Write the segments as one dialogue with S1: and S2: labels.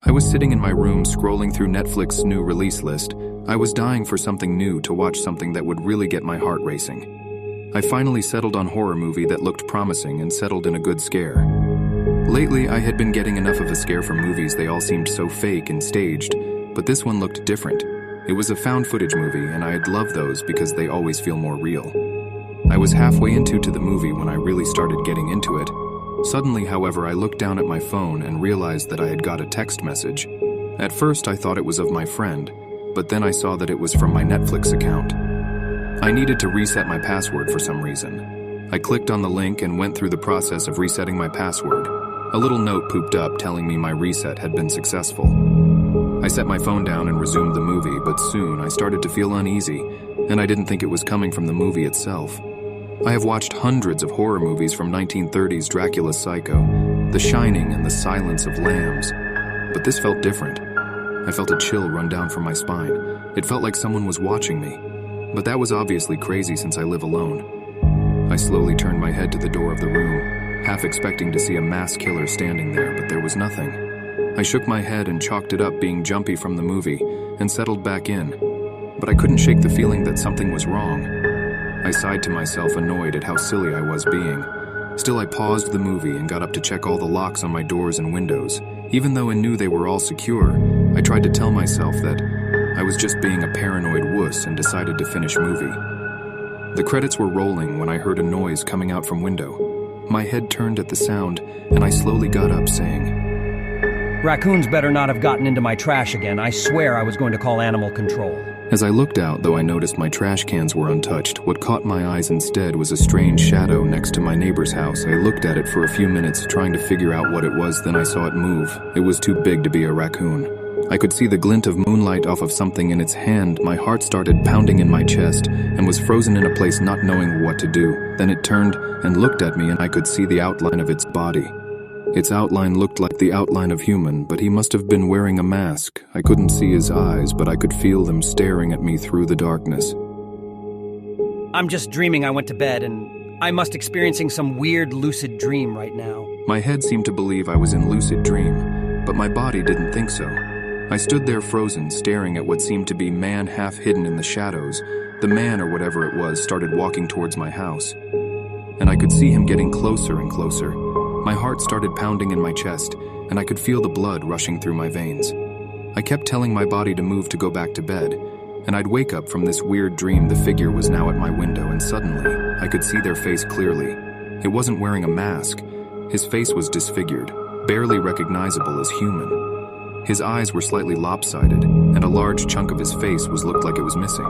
S1: I was sitting in my room scrolling through Netflix's new release list. I was dying for something new, to watch something that would really get my heart racing. I finally settled on a horror movie that looked promising and settled in a good scare. Lately, I had been getting enough of a scare from movies. They all seemed so fake and staged, but this one looked different. It was a found footage movie, and I'd love those because they always feel more real. I was halfway into the movie when I really started getting into it. Suddenly, however, I looked down at my phone and realized that I had got a text message. At first, I thought it was of my friend, but then I saw that it was from my Netflix account. I needed to reset my password for some reason. I clicked on the link and went through the process of resetting my password. A little note popped up telling me my reset had been successful. I set my phone down and resumed the movie, but soon I started to feel uneasy, and I didn't think it was coming from the movie itself. I have watched hundreds of horror movies from 1930s Dracula's Psycho, The Shining, and The Silence of Lambs, but this felt different. I felt a chill run down from my spine. It felt like someone was watching me, but that was obviously crazy since I live alone. I slowly turned my head to the door of the room, half expecting to see a mass killer standing there, but there was nothing. I shook my head and chalked it up being jumpy from the movie and settled back in, but I couldn't shake the feeling that something was wrong. I sighed to myself, annoyed at how silly I was being. Still, I paused the movie and got up to check all the locks on my doors and windows. Even though I knew they were all secure, I tried to tell myself that I was just being a paranoid wuss and decided to finish movie. The credits were rolling when I heard a noise coming out from window. My head turned at the sound, and I slowly got up, saying,
S2: "Raccoons better not have gotten into my trash again. I swear I was going to call animal control."
S1: As I looked out, though I noticed my trash cans were untouched, what caught my eyes instead was a strange shadow next to my neighbor's house. I looked at it for a few minutes, trying to figure out what it was, then I saw it move. It was too big to be a raccoon. I could see the glint of moonlight off of something in its hand. My heart started pounding in my chest and was frozen in a place, not knowing what to do. Then it turned and looked at me, and I could see the outline of its body. Its outline looked like the outline of human, but he must have been wearing a mask. I couldn't see his eyes, but I could feel them staring at me through the darkness.
S2: I'm just dreaming I went to bed, and I must experiencing some weird lucid dream right now.
S1: My head seemed to believe I was in lucid dream, but my body didn't think so. I stood there frozen, staring at what seemed to be man half hidden in the shadows. The man, or whatever it was, started walking towards my house, and I could see him getting closer and closer. My heart started pounding in my chest, and I could feel the blood rushing through my veins. I kept telling my body to move to go back to bed, and I'd wake up from this weird dream. The figure was now at my window, and suddenly, I could see their face clearly. It wasn't wearing a mask. His face was disfigured, barely recognizable as human. His eyes were slightly lopsided, and a large chunk of his face looked like it was missing.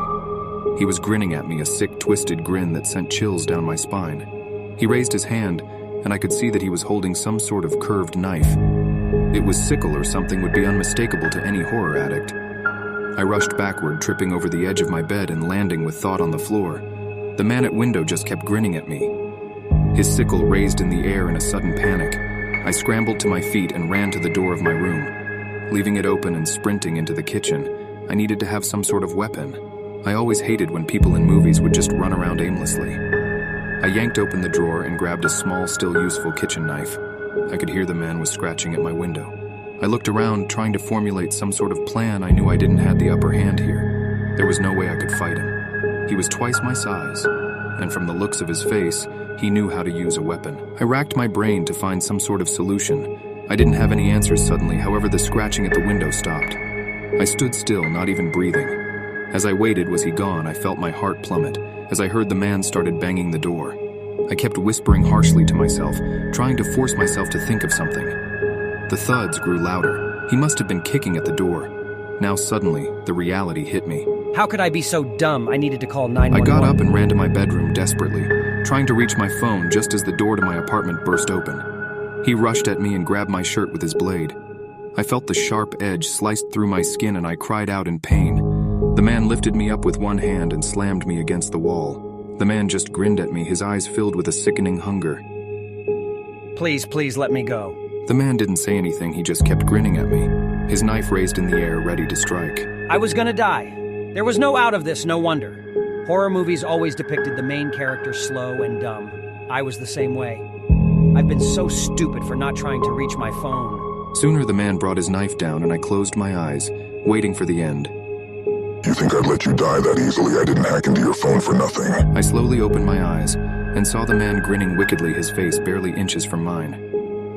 S1: He was grinning at me, a sick, twisted grin that sent chills down my spine. He raised his hand, and I could see that he was holding some sort of curved knife. It was sickle or something, would be unmistakable to any horror addict. I rushed backward, tripping over the edge of my bed and landing with thought on the floor. The man at window just kept grinning at me. His sickle raised in the air in a sudden panic. I scrambled to my feet and ran to the door of my room. Leaving it open and sprinting into the kitchen, I needed to have some sort of weapon. I always hated when people in movies would just run around aimlessly. I yanked open the drawer and grabbed a small, still useful kitchen knife. I could hear the man was scratching at my window. I looked around, trying to formulate some sort of plan. I knew I didn't have the upper hand here. There was no way I could fight him. He was twice my size, and from the looks of his face, he knew how to use a weapon. I racked my brain to find some sort of solution. I didn't have any answers suddenly, however the scratching at the window stopped. I stood still, not even breathing. As I waited, was he gone? I felt my heart plummet as I heard the man started banging the door. I kept whispering harshly to myself, trying to force myself to think of something. The thuds grew louder. He must have been kicking at the door. Now suddenly, the reality hit me.
S2: How could I be so dumb? I needed to call 911.
S1: I got up and ran to my bedroom desperately, trying to reach my phone just as the door to my apartment burst open. He rushed at me and grabbed my shirt with his blade. I felt the sharp edge sliced through my skin, and I cried out in pain. The man lifted me up with one hand and slammed me against the wall. The man just grinned at me, his eyes filled with a sickening hunger.
S2: Please let me go.
S1: The man didn't say anything, he just kept grinning at me, his knife raised in the air, ready to strike.
S2: I was gonna die. There was no out of this, no wonder. Horror movies always depicted the main character slow and dumb. I was the same way. I've been so stupid for not trying to reach my phone.
S1: Sooner the man brought his knife down and I closed my eyes, waiting for the end.
S3: You think I'd let you die that easily? I didn't hack into your phone for nothing.
S1: I slowly opened my eyes and saw the man grinning wickedly, his face barely inches from mine.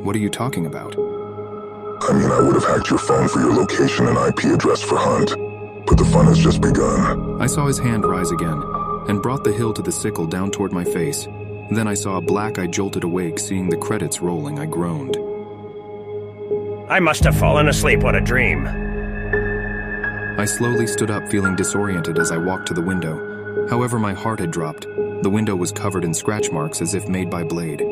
S1: What are you talking about?
S3: I mean, I would have hacked your phone for your location and IP address for Hunt, but the fun has just begun.
S1: I saw his hand rise again and brought the hilt of the sickle down toward my face. Then I saw a black. I jolted awake, seeing the credits rolling. I groaned.
S4: I must have fallen asleep. What a dream.
S1: I slowly stood up, feeling disoriented as I walked to the window. However, my heart had dropped. The window was covered in scratch marks as if made by blade.